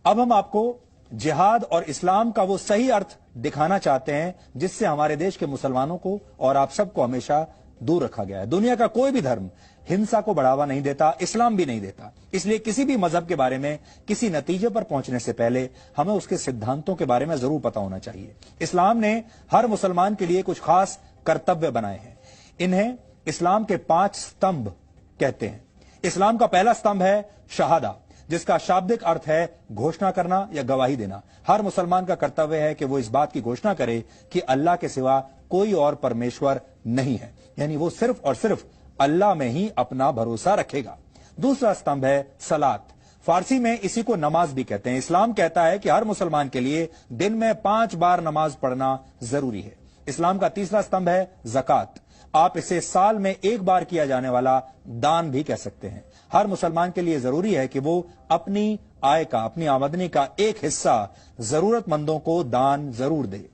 अब हम आपको जिहाद और इस्लाम का वो सही अर्थ दिखाना चाहते हैं जिससे हमारे देश के मुसलमानों को और आप सबको हमेशा दूर रखा गया है। दुनिया का कोई भी धर्म हिंसा को बढ़ावा नहीं देता, इस्लाम भी नहीं देता। इसलिए किसी भी मजहब के बारे में किसी नतीजे पर पहुंचने से पहले हमें उसके सिद्धांतों के बारे में जरूर पता होना चाहिए। इस्लाम ने हर मुसलमान के लिए कुछ खास कर्तव्य बनाए हैं। इन्हें इस्लाम के 5 स्तंभ कहते हैं। इस्लाम का पहला स्तंभ है शहादा, जिसका शाब्दिक अर्थ है घोषणा करना या गवाही देना। हर मुसलमान का कर्तव्य है कि वो इस बात की घोषणा करे कि अल्लाह के सिवा कोई और परमेश्वर नहीं है, यानी वो सिर्फ और सिर्फ अल्लाह में ही अपना भरोसा रखेगा। दूसरा स्तंभ है सलात, फारसी में इसी को नमाज भी कहते हैं। इस्लाम कहता है कि हर मुसलमान के लिए दिन में 5 बार नमाज पढ़ना जरूरी है। इस्लाम का तीसरा स्तंभ है ज़कात, आप इसे साल में 1 बार किया जाने वाला दान भी कह सकते हैं। हर मुसलमान के लिए जरूरी है कि वो अपनी आय का, अपनी आमदनी का एक हिस्सा जरूरतमंदों को दान जरूर दे,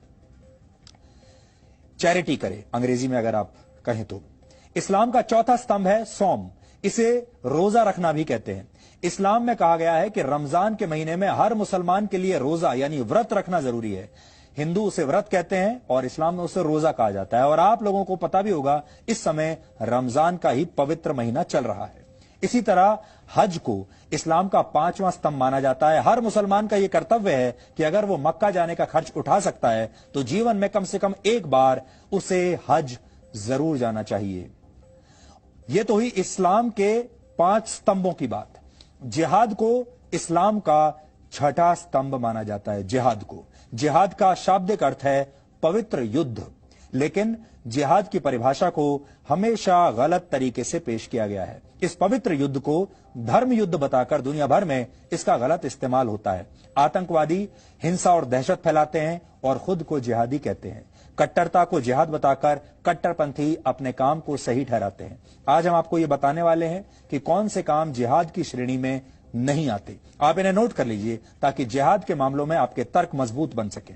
चैरिटी करे, अंग्रेजी में अगर आप कहें तो। इस्लाम का चौथा स्तंभ है सौम, इसे रोजा रखना भी कहते हैं। इस्लाम में कहा गया है कि रमजान के महीने में हर मुसलमान के लिए रोजा यानी व्रत रखना जरूरी है। हिंदू उसे व्रत कहते हैं और इस्लाम में उसे रोजा कहा जाता है। और आप लोगों को पता भी होगा इस समय रमजान का ही पवित्र महीना चल रहा है। इसी तरह हज को इस्लाम का 5वां स्तंभ माना जाता है। हर मुसलमान का यह कर्तव्य है कि अगर वो मक्का जाने का खर्च उठा सकता है तो जीवन में कम से कम 1 बार उसे हज जरूर जाना चाहिए। यह तो ही इस्लाम के 5 स्तंभों की बात। जिहाद को इस्लाम का 6ठा स्तंभ माना जाता है। जिहाद का शाब्दिक अर्थ है पवित्र युद्ध, लेकिन जिहाद की परिभाषा को हमेशा गलत तरीके से पेश किया गया है। इस पवित्र युद्ध को धर्म युद्ध बताकर दुनिया भर में इसका गलत इस्तेमाल होता है। आतंकवादी हिंसा और दहशत फैलाते हैं और खुद को जिहादी कहते हैं। कट्टरता को जिहाद बताकर कट्टरपंथी अपने काम को सही ठहराते हैं। आज हम आपको यह बताने वाले हैं कि कौन से काम जिहाद की श्रेणी में नहीं आते। आप इन्हें नोट कर लीजिए ताकि जिहाद के मामलों में आपके तर्क मजबूत बन सके।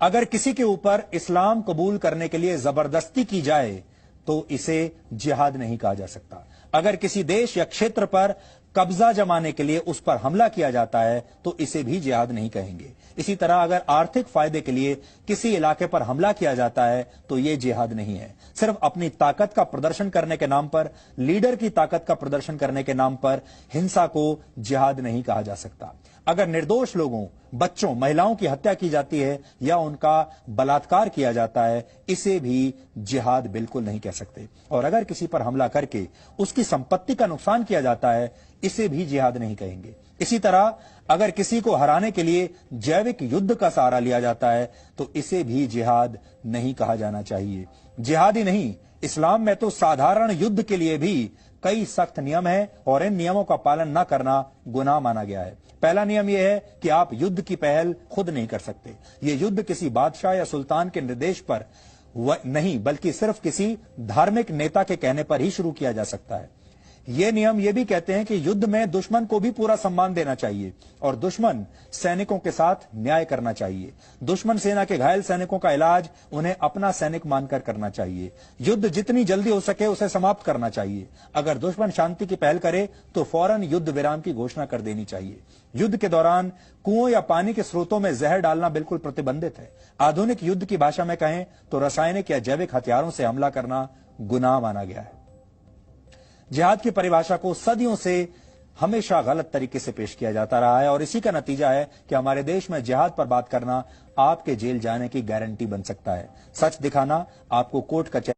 अगर किसी के ऊपर इस्लाम कबूल करने के लिए जबरदस्ती की जाए तो इसे जिहाद नहीं कहा जा सकता। अगर किसी देश या क्षेत्र पर कब्जा जमाने के लिए उस पर हमला किया जाता है तो इसे भी जिहाद नहीं कहेंगे। इसी तरह अगर आर्थिक फायदे के लिए किसी इलाके पर हमला किया जाता है तो यह जिहाद नहीं है। सिर्फ अपनी ताकत का प्रदर्शन करने के नाम पर, लीडर की ताकत का प्रदर्शन करने के नाम पर हिंसा को जिहाद नहीं कहा जा सकता। अगर निर्दोष लोगों, बच्चों, महिलाओं की हत्या की जाती है या उनका बलात्कार किया जाता है, इसे भी जिहाद बिल्कुल नहीं कह सकते। और अगर किसी पर हमला करके उसकी संपत्ति का नुकसान किया जाता है, इसे भी जिहाद नहीं कहेंगे। इसी तरह अगर किसी को हराने के लिए जैविक युद्ध का सहारा लिया जाता है तो इसे भी जिहाद नहीं कहा जाना चाहिए। जिहाद ही नहीं, इस्लाम में तो साधारण युद्ध के लिए भी कई सख्त नियम हैं और इन नियमों का पालन न करना गुनाह माना गया है। पहला नियम यह है कि आप युद्ध की पहल खुद नहीं कर सकते। यह युद्ध किसी बादशाह या सुल्तान के निर्देश पर नहीं, बल्कि सिर्फ किसी धार्मिक नेता के कहने पर ही शुरू किया जा सकता है। ये नियम ये भी कहते हैं कि युद्ध में दुश्मन को भी पूरा सम्मान देना चाहिए और दुश्मन सैनिकों के साथ न्याय करना चाहिए। दुश्मन सेना के घायल सैनिकों का इलाज उन्हें अपना सैनिक मानकर करना चाहिए। युद्ध जितनी जल्दी हो सके उसे समाप्त करना चाहिए। अगर दुश्मन शांति की पहल करे तो फौरन युद्ध विराम की घोषणा कर देनी चाहिए। युद्ध के दौरान कुओं या पानी के स्रोतों में जहर डालना बिल्कुल प्रतिबंधित है। आधुनिक युद्ध की भाषा में कहें तो रासायनिक या जैविक हथियारों से हमला करना गुनाह माना गया है। जिहाद की परिभाषा को सदियों से हमेशा गलत तरीके से पेश किया जाता रहा है और इसी का नतीजा है कि हमारे देश में जिहाद पर बात करना आपके जेल जाने की गारंटी बन सकता है। सच दिखाना आपको कोर्ट कचहरी